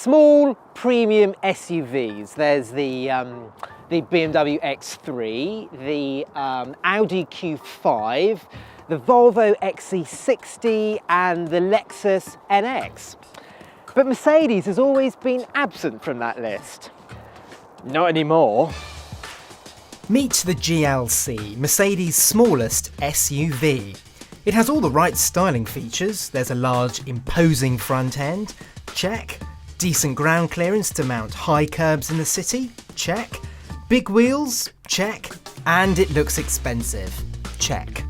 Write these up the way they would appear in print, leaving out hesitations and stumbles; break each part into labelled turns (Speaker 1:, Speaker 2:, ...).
Speaker 1: small premium SUVs. There's the BMW X3, the Audi Q5, the Volvo XC60 and the Lexus NX. But Mercedes has always been absent from that list. Not anymore.
Speaker 2: Meet the GLC, Mercedes' smallest SUV. It has all the right styling features. There's a large, imposing front end, check. Decent ground clearance to mount high curbs in the city, check. Big wheels, check. And it looks expensive, check.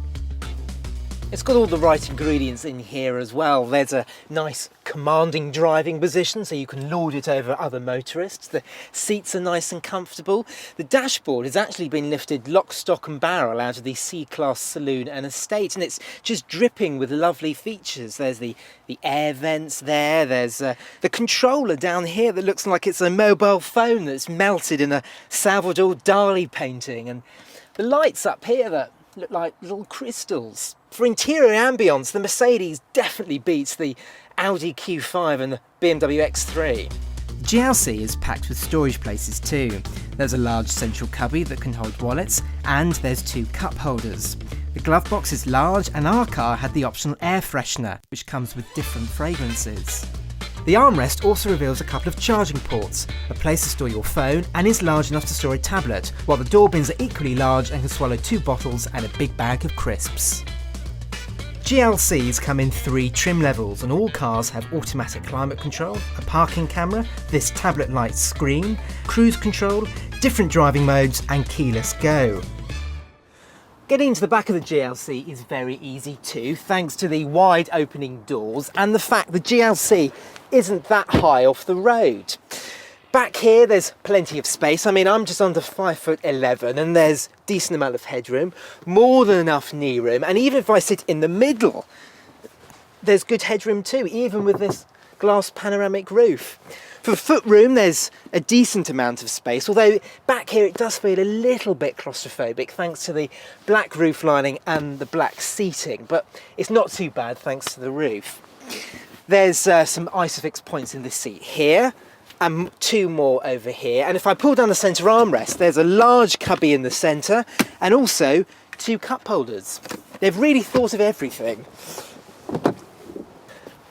Speaker 1: It's got all the right ingredients in here as well. There's a nice commanding driving position so you can lord it over other motorists. The seats are nice and comfortable. The dashboard has actually been lifted lock, stock and barrel out of the C-Class saloon and estate, and it's just dripping with lovely features. There's the air vents there, there's the controller down here that looks like it's a mobile phone that's melted in a Salvador Dali painting, and the lights up here that look like little crystals. For interior ambience, the Mercedes definitely beats the Audi Q5 and the BMW X3.
Speaker 2: GLC is packed with storage places too. There's a large central cubby that can hold wallets, and there's 2 cup holders. The glove box is large, and our car had the optional air freshener, which comes with different fragrances. The armrest also reveals a couple of charging ports, a place to store your phone, and is large enough to store a tablet, while the door bins are equally large and can swallow 2 bottles and a big bag of crisps. GLCs come in 3 trim levels, and all cars have automatic climate control, a parking camera, this tablet-like screen, cruise control, different driving modes and keyless go.
Speaker 1: Getting into the back of the GLC is very easy too, thanks to the wide opening doors and the fact the GLC isn't that high off the road. Back here there's plenty of space. I mean, I'm just under 5'11" and there's a decent amount of headroom, more than enough knee room, and even if I sit in the middle, there's good headroom too, even with this glass panoramic roof. For footroom, there's a decent amount of space, although back here it does feel a little bit claustrophobic thanks to the black roof lining and the black seating, but it's not too bad thanks to the roof. There's some ISOFIX points in this seat here, and 2 more over here, and if I pull down the centre armrest, there's a large cubby in the centre and also 2 cup holders. They've really thought of everything.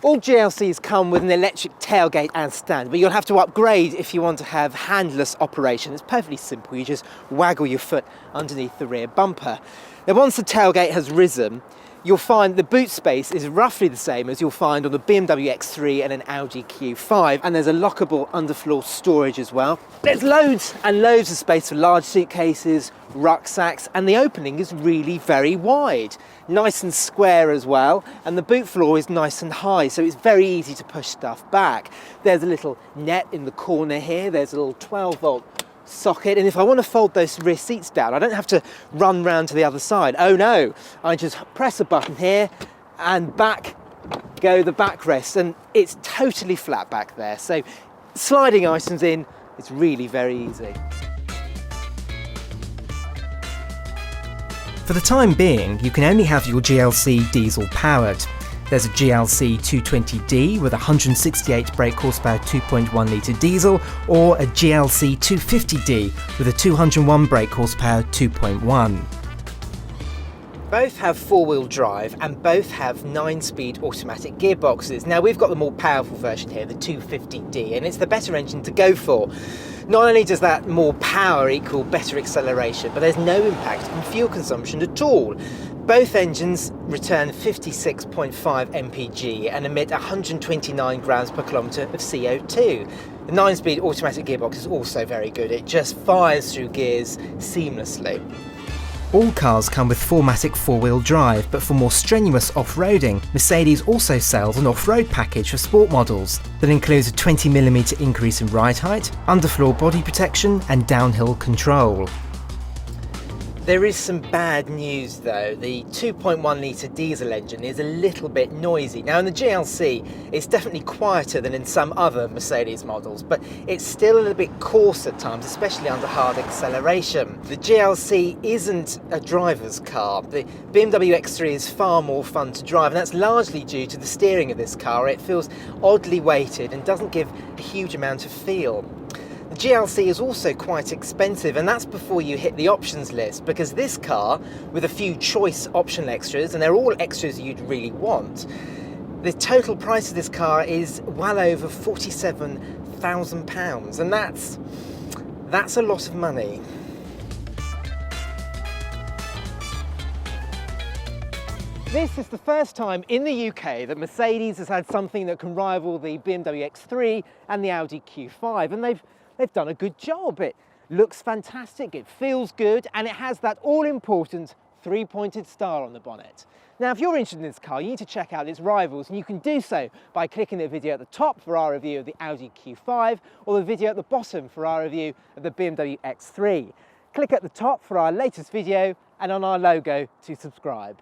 Speaker 1: All GLCs come with an electric tailgate and stand, but you'll have to upgrade if you want to have handless operation. It's perfectly simple, you just waggle your foot underneath the rear bumper. Now once the tailgate has risen, you'll find the boot space is roughly the same as you'll find on the BMW X3 and an Audi Q5, and there's a lockable underfloor storage as well. There's loads and loads of space for large suitcases, rucksacks, and the opening is really very wide. Nice and square as well, and the boot floor is nice and high, so it's very easy to push stuff back. There's a little net in the corner here, there's a little 12-volt socket, and if I want to fold those rear seats down, I don't have to run round to the other side. Oh no, I just press a button here and back go the backrest, and it's totally flat back there, so sliding items in, it's really very easy.
Speaker 2: For the time being, you can only have your GLC diesel powered. There's a GLC 220D with 168 brake horsepower 2.1 litre diesel, or a GLC 250D with a 201 brake horsepower 2.1.
Speaker 1: Both have 4-wheel drive and both have 9-speed automatic gearboxes. Now we've got the more powerful version here, the 250D, and it's the better engine to go for. Not only does that more power equal better acceleration, but there's no impact on fuel consumption at all. Both engines return 56.5 mpg and emit 129 grams per kilometre of CO2. The 9-speed automatic gearbox is also very good. It just fires through gears seamlessly.
Speaker 2: All cars come with 4MATIC 4-wheel drive, but for more strenuous off-roading, Mercedes also sells an off-road package for sport models that includes a 20mm increase in ride height, underfloor body protection and downhill control.
Speaker 1: There is some bad news though. The 2.1 litre diesel engine is a little bit noisy. Now in the GLC, it's definitely quieter than in some other Mercedes models, but it's still a little bit coarse at times, especially under hard acceleration. The GLC isn't a driver's car. The BMW X3 is far more fun to drive, and that's largely due to the steering of this car. It feels oddly weighted and doesn't give a huge amount of feel. The GLC is also quite expensive, and that's before you hit the options list, because this car, with a few choice optional extras, and they're all extras you'd really want, the total price of this car is well over £47,000, and that's a lot of money. This is the first time in the UK that Mercedes has had something that can rival the BMW X3 and the Audi Q5, and they've done a good job. It looks fantastic, it feels good, and it has that all-important three-pointed star on the bonnet. Now, if you're interested in this car, you need to check out its rivals, and you can do so by clicking the video at the top for our review of the Audi Q5, or the video at the bottom for our review of the BMW X3. Click at the top for our latest video, and on our logo to subscribe.